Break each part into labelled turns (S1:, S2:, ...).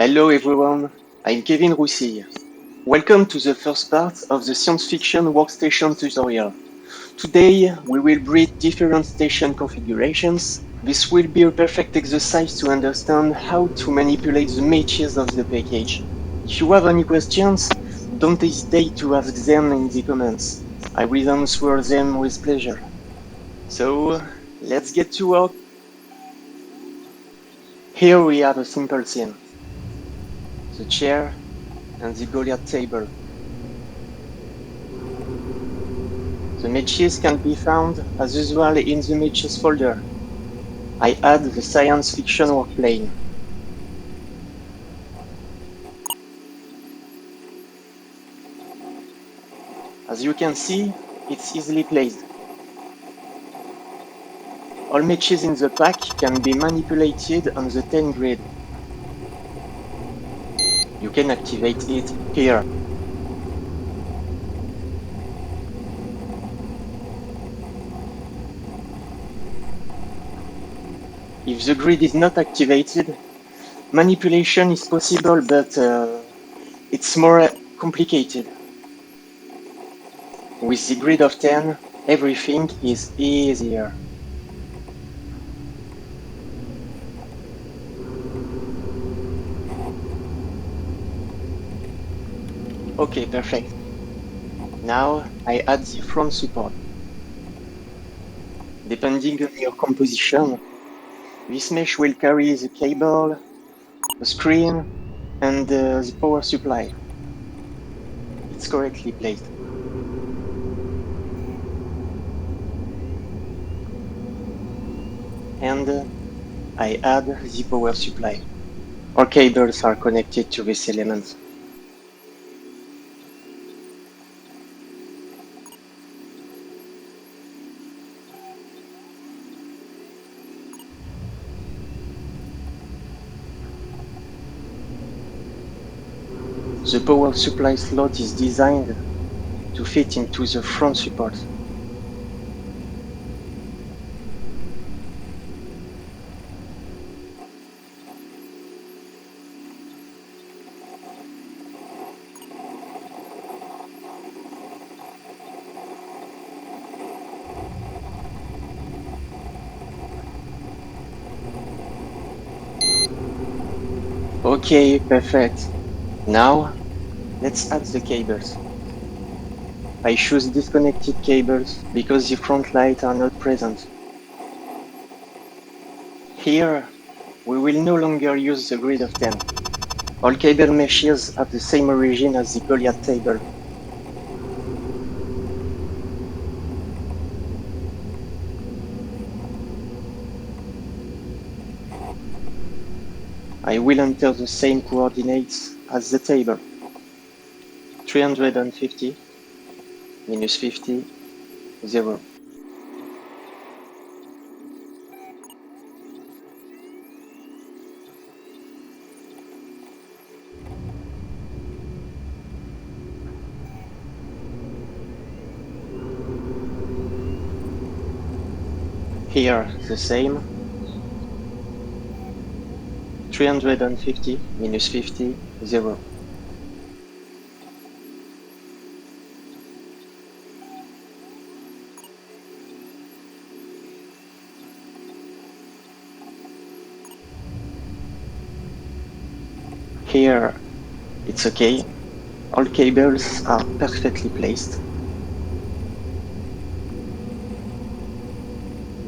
S1: Hello everyone, I'm Kevin Roussille. Welcome to the first part of the science fiction workstation tutorial. Today we will breed different station configurations. This will be a perfect exercise to understand how to manipulate the matches of the package. If you have any questions, don't hesitate to ask them in the comments. I will answer them with pleasure. So let's get to work. Here we have a simple scene. The chair and the Goliath table. The matches can be found as usual in the matches folder. I add the science fiction workplane. As you can see, it's easily placed. All matches in the pack can be manipulated on the 10 grid. You can activate it here. If the grid is not activated, manipulation is possible, but it's more complicated. With the grid of 10, everything is easier. Okay, perfect. Now I add the front support. Depending on your composition, this mesh will carry the cable, the screen, and the power supply. It's correctly placed. And I add the power supply. All cables are connected to this element. The power supply slot is designed to fit into the front support. Okay, perfect. Now, let's add the cables. I choose disconnected cables because the front lights are not present. Here, we will no longer use the grid of 10. All cable meshes have the same origin as the Goliath table. I will enter the same coordinates as the table. 350, minus 50, 0. Here, the same. 350, minus 50, 0. Here, it's okay. All cables are perfectly placed.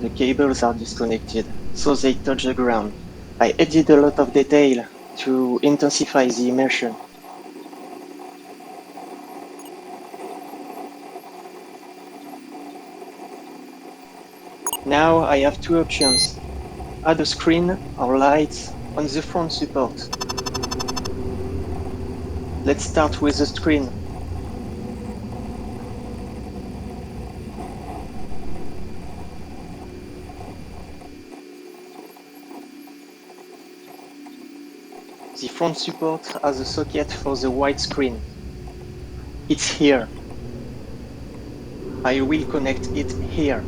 S1: The cables are disconnected, so they touch the ground. I added a lot of detail to intensify the immersion. Now I have two options. Add a screen or lights on the front support. Let's start with the screen. The front support has a socket for the white screen. It's here. I will connect it here.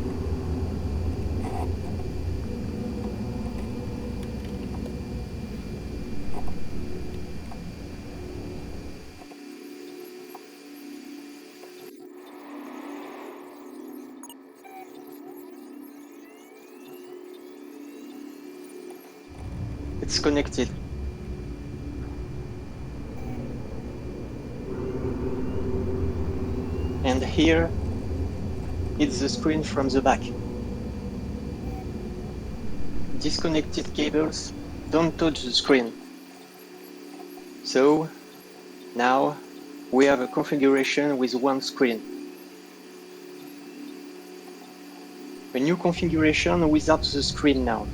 S1: It's connected. And here, it's the screen from the back. Disconnected cables don't touch the screen. So, now we have a configuration with one screen. A new configuration without the screen now.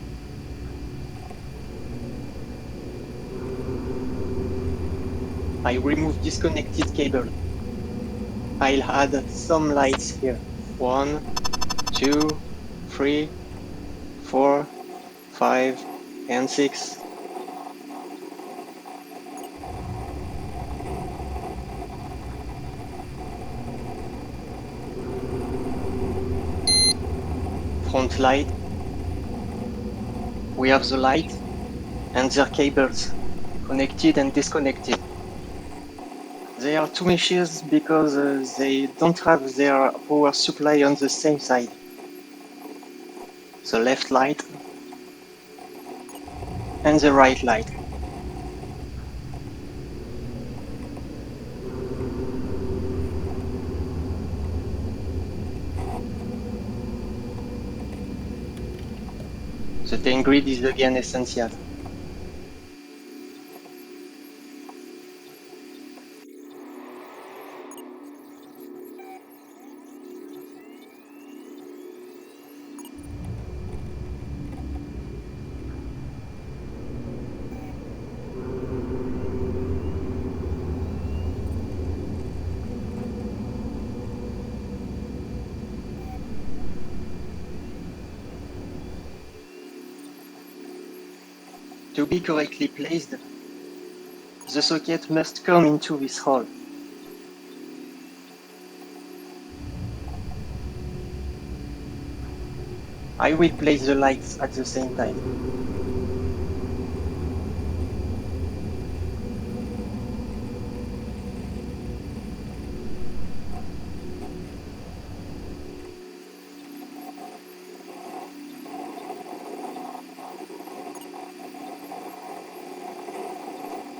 S1: I remove disconnected cable. I'll add some lights here. 1, 2, 3, 4, 5, and 6. Front light. We have the light and their cables, connected and disconnected. They are two meshes because they don't have their power supply on the same side. The left light and the right light. The tank grid is again essential. To be correctly placed, the socket must come into this hole. I will place the lights at the same time.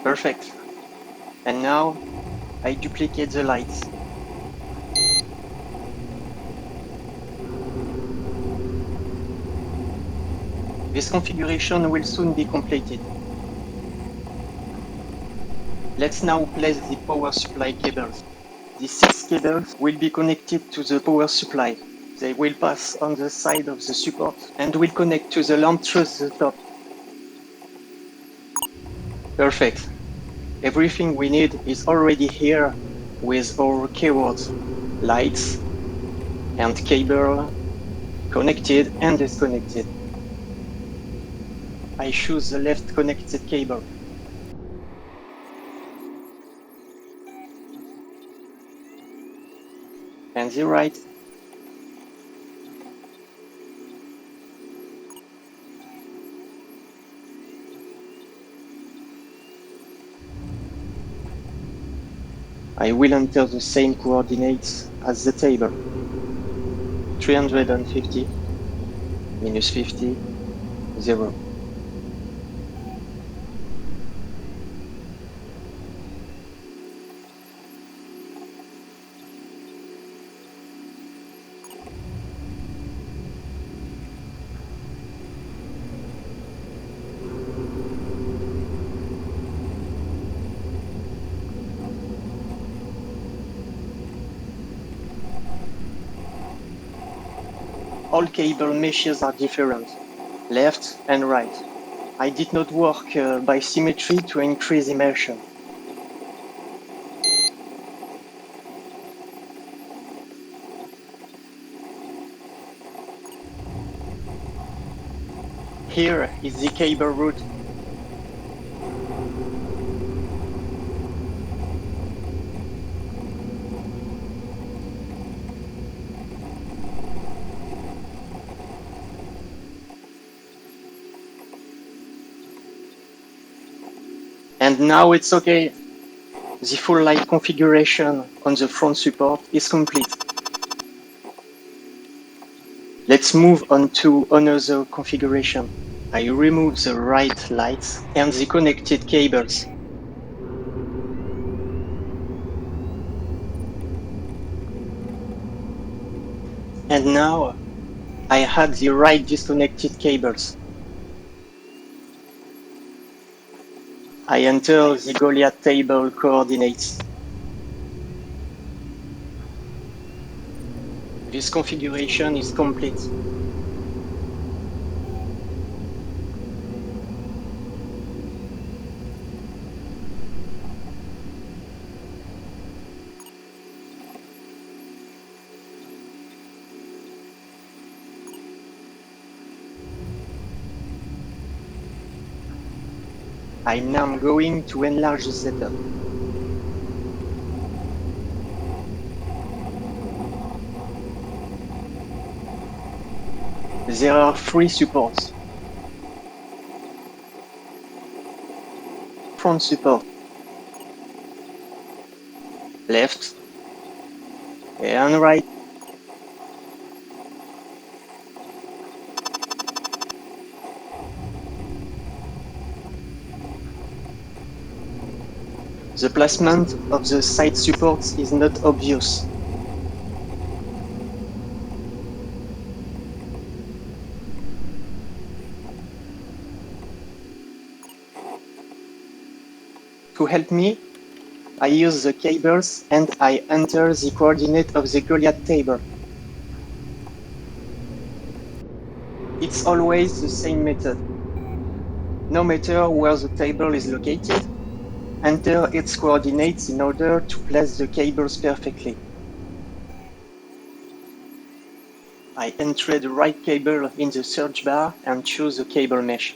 S1: Perfect. And now I duplicate the lights. This configuration will soon be completed. Let's now place the power supply cables. These 6 cables will be connected to the power supply. They will pass on the side of the support and will connect to the lamp through the top. Perfect. Everything we need is already here with our keywords: lights and cable, connected and disconnected. I choose the left connected cable. And the right. I will enter the same coordinates as the table. 350, minus 50, 0. All cable meshes are different, left and right. I did not work by symmetry to increase immersion. Here is the cable route. And now it's okay. The full light configuration on the front support is complete. Let's move on to another configuration. I remove the right lights and the connected cables. And now I had the right disconnected cables. I enter the Goliath table coordinates. This configuration is complete. I'm now going to enlarge the setup. There are 3 supports. Front support, left and right. The placement of the side supports is not obvious. To help me, I use the cables and I enter the coordinate of the Goliath table. It's always the same method. No matter where the table is located, enter its coordinates in order to place the cables perfectly. I enter the right cable in the search bar and choose the cable mesh.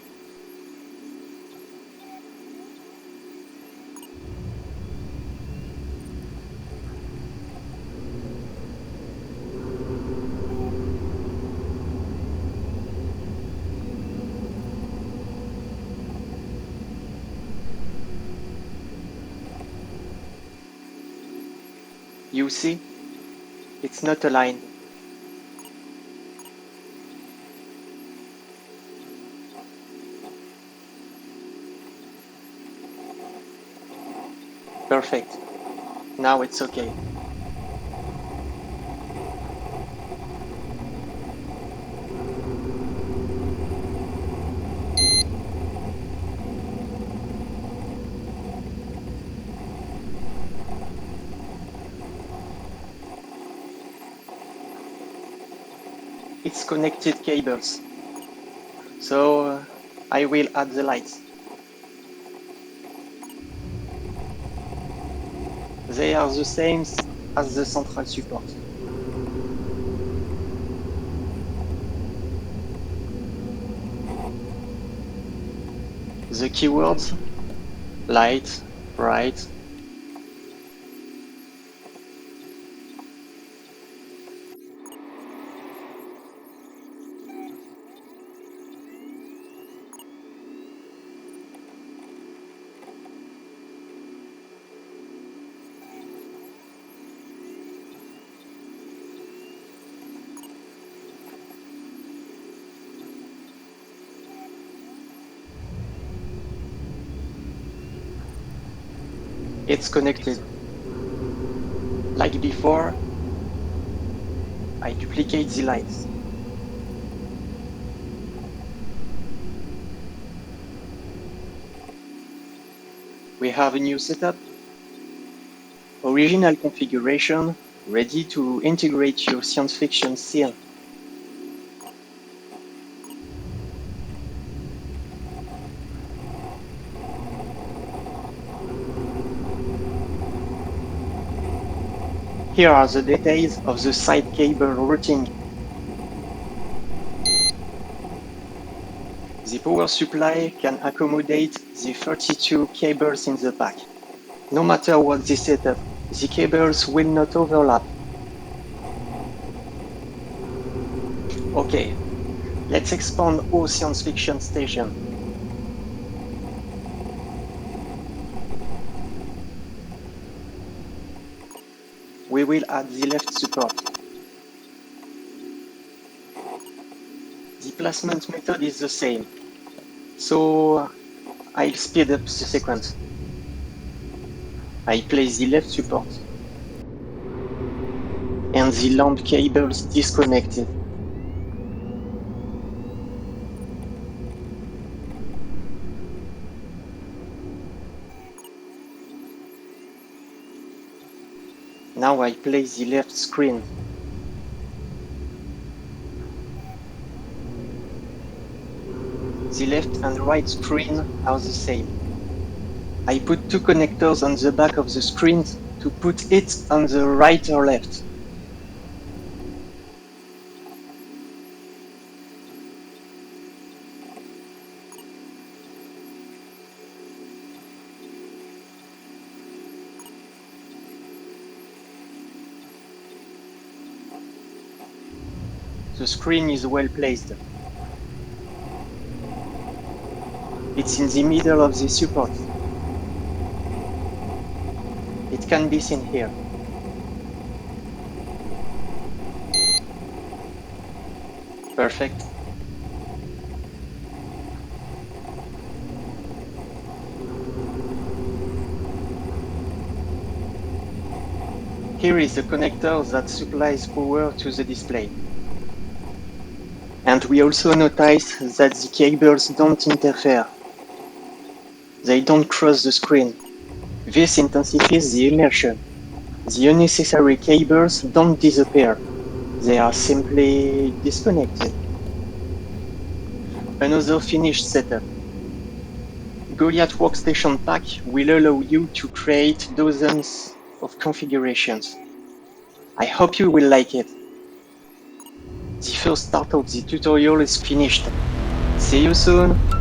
S1: You see, it's not aligned. Perfect. Now it's okay. It's connected cables. So I will add the lights. They are the same as the central support. The keywords: light, right. It's connected. Like before, I duplicate the lights. We have a new setup. Original configuration, ready to integrate your science fiction scene. Here are the details of the side cable routing. The power supply can accommodate the 32 cables in the pack. No matter what the setup, the cables will not overlap. Okay, let's expand our science fiction station. We will add the left support. The placement method is the same. So I'll speed up the sequence. I place the left support and the lamp cables disconnected. Now I place the left screen. The left and right screen are the same. I put two connectors on the back of the screens to put it on the right or left. The screen is well placed. It's in the middle of the support. It can be seen here. Perfect. Here is the connector that supplies power to the display. And we also notice that the cables don't interfere. They don't cross the screen. This intensifies the immersion. The unnecessary cables don't disappear. They are simply disconnected. Another finished setup. Goliath Workstation Pack will allow you to create dozens of configurations. I hope you will like it. The first part of the tutorial is finished. See you soon!